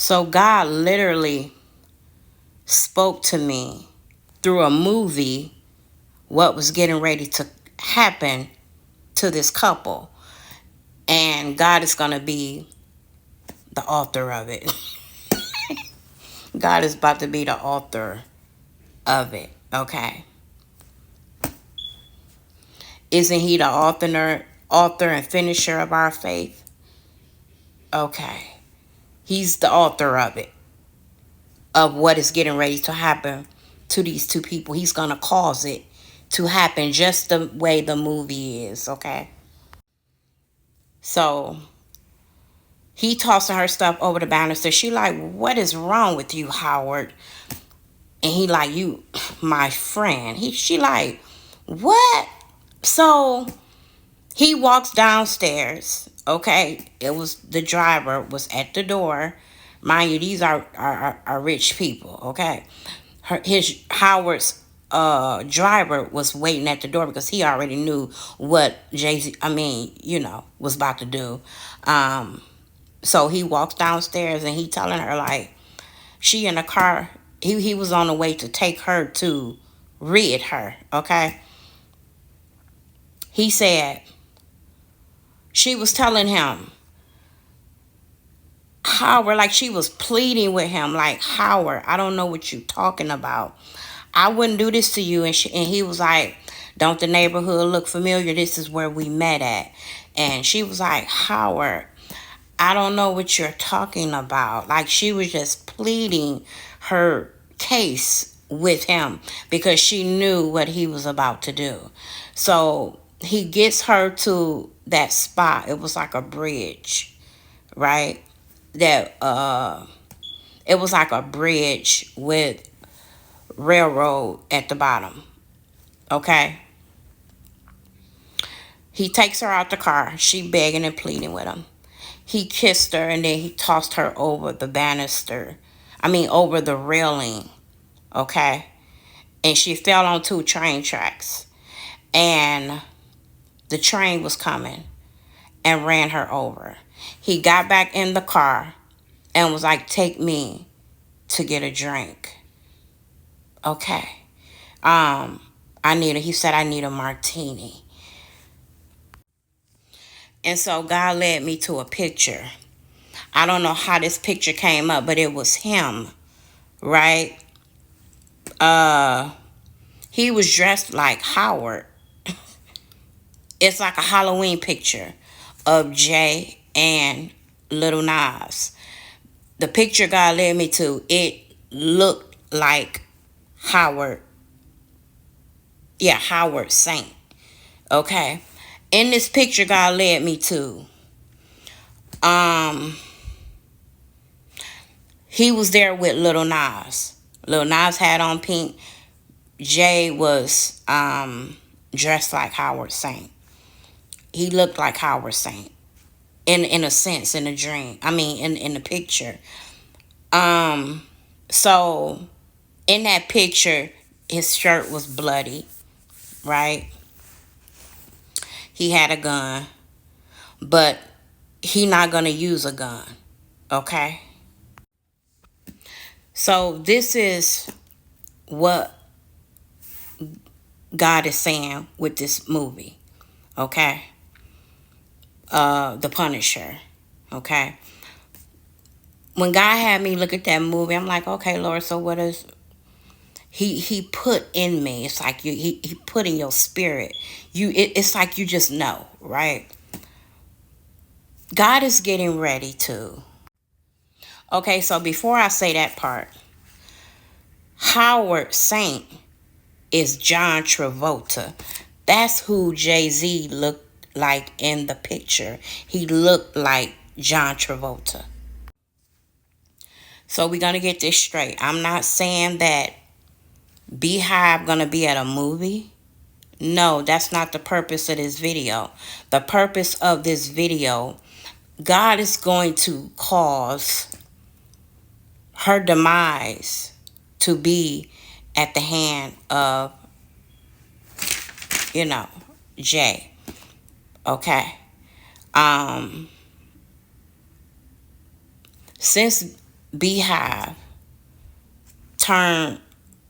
So God literally spoke to me through a movie what was getting ready to happen to this couple. And God is going to be the author of it. God is about to be the author of it. Okay. Isn't he the author and finisher of our faith? Okay. He's the author of it. Of what is getting ready to happen to these two people. He's going to cause it to happen just the way the movie is. Okay. So he tossing her stuff over the banister. She like, what is wrong with you, Howard? And he like, you, my friend. She like, what? So he walks downstairs. Okay, it was the driver was at the door. Mind you, these are rich people. Okay, his Howard's driver was waiting at the door because he already knew what Jay-Z, was about to do. So he walks downstairs and he telling her like she in the car. He was on the way to take her to rid her. Okay, he said she was telling him, Howard, like she was pleading with him, like, Howard, I don't know what you talking about. I wouldn't do this to you. And he was like, don't the neighborhood look familiar? This is where we met at. And she was like, Howard, I don't know what you're talking about. Like she was just pleading her case with him because she knew what he was about to do. So he gets her to that spot. It was like a bridge, right? That it was like a bridge with railroad at the bottom. Okay. He takes her out the car. She begging and pleading with him. He kissed her and then he tossed her over the banister. Over the railing. Okay. And she fell on 2 train tracks. And the train was coming and ran her over. He got back in the car and was like, take me to get a drink. Okay. He said, I need a martini. And so God led me to a picture. I don't know how this picture came up, but it was him, right? He was dressed like Howard. It's like a Halloween picture of Jay and Little Nas. The picture God led me to, it looked like Howard. Yeah, Howard Saint. Okay. In this picture God led me to, he was there with Little Nas. Little Nas had on pink. Jay was dressed like Howard Saint. He looked like Howard Saint. In a sense, in a dream. In the picture. So in that picture, his shirt was bloody, right? He had a gun, but he not gonna use a gun, okay? So this is what God is saying with this movie, okay? The Punisher, okay? When God had me look at that movie, I'm like, okay, Lord, so what is he put in me? It's like he put in your spirit. It's like you just know, right? God is getting ready to. Okay, so before I say that part, Howard Saint is John Travolta. That's who Jay-Z looked like in the picture. He looked like John Travolta. So we're going to get this straight. I'm not saying that Beehive going to be at a movie. No, that's not the purpose of this video. The purpose of this video, God is going to cause her demise to be at the hand of, Jay. Okay. Since beehive turned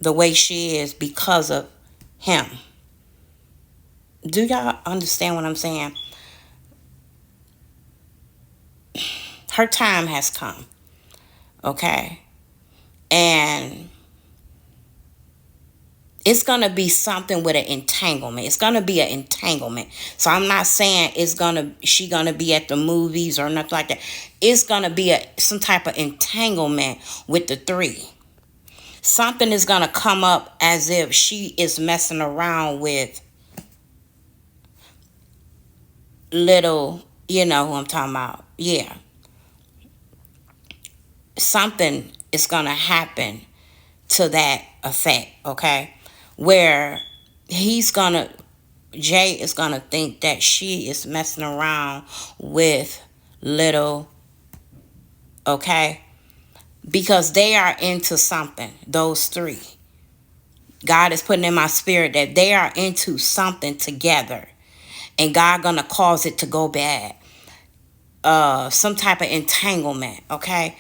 the way she is because of him. Do y'all understand what I'm saying? Her time has come, okay? And it's going to be something with an entanglement. It's going to be an entanglement. So I'm not saying she going to be at the movies or nothing like that. It's going to be some type of entanglement with the three. Something is going to come up as if she is messing around with little, you know who I'm talking about. Yeah. Something is going to happen to that effect, okay? Where Jay is going to think that she is messing around with little, okay? Because they are into something, those three. God is putting in my spirit that they are into something together. And God gonna cause it to go bad. Some type of entanglement, okay?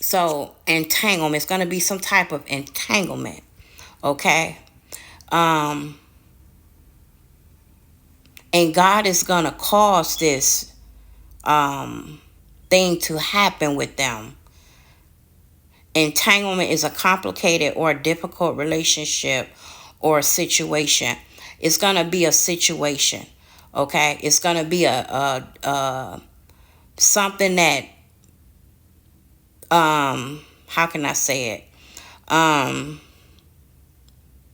So entanglement, it's gonna be some type of entanglement, okay? And God is gonna cause this thing to happen with them. Entanglement is a complicated or difficult relationship or situation. It's gonna be a situation, okay? It's gonna be a something that how can I say it?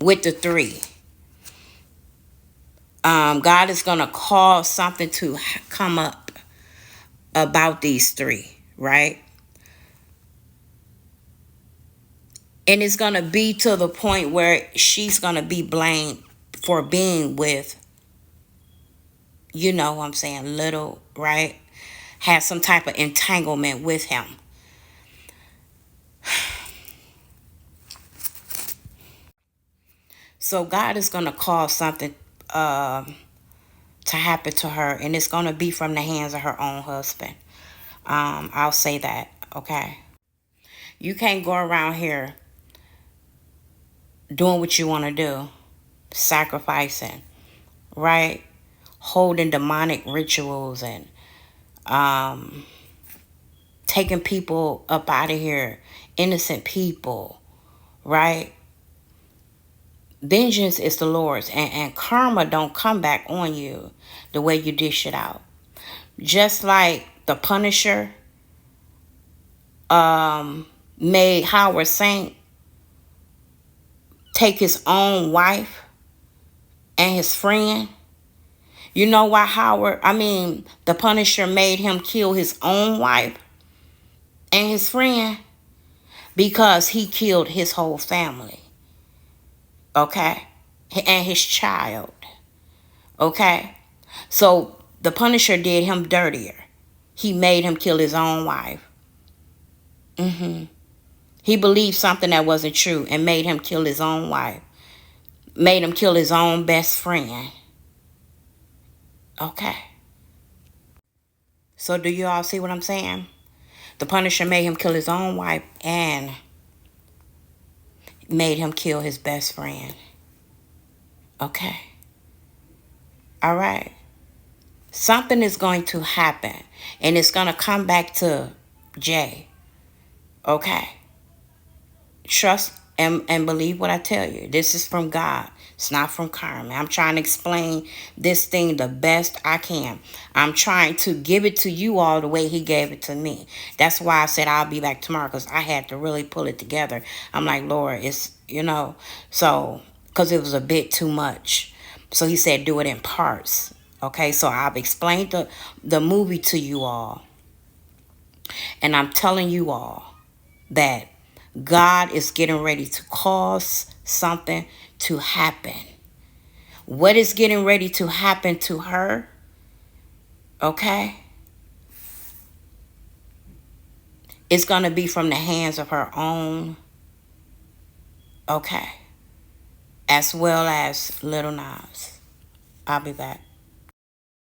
With the three. God is gonna cause something to come up about these three, right? And it's gonna be to the point where she's gonna be blamed for being with, you know what I'm saying, little, right? Have some type of entanglement with him. So God is gonna cause something to happen to her, and it's gonna be from the hands of her own husband. I'll say that, okay? You can't go around here doing what you want to do, sacrificing, right? Holding demonic rituals and taking people up out of here, innocent people, right? Vengeance is the Lord's, and karma don't come back on you the way you dish it out. Just like the Punisher made Howard Saint take his own wife and his friend. You know why the Punisher made him kill his own wife and his friend? Because he killed his whole family. Okay? And his child. Okay? So the Punisher did him dirtier. He made him kill his own wife. He believed something that wasn't true and made him kill his own wife. Made him kill his own best friend. Okay. So do you all see what I'm saying? The Punisher made him kill his own wife and made him kill his best friend. Okay. All right. Something is going to happen, and it's going to come back to Jay. Okay. Trust and believe what I tell you. This is from God. It's not from karma. I'm trying to explain this thing the best I can. I'm trying to give it to you all the way he gave it to me. That's why I said I'll be back tomorrow, because I had to really pull it together. I'm like, Lord, it's, so, because it was a bit too much. So he said, do it in parts. Okay, so I've explained the movie to you all. And I'm telling you all that God is getting ready to cause something to happen. What is getting ready to happen to her? Okay? It's going to be from the hands of her own. Okay? As well as Little Nas. I'll be back.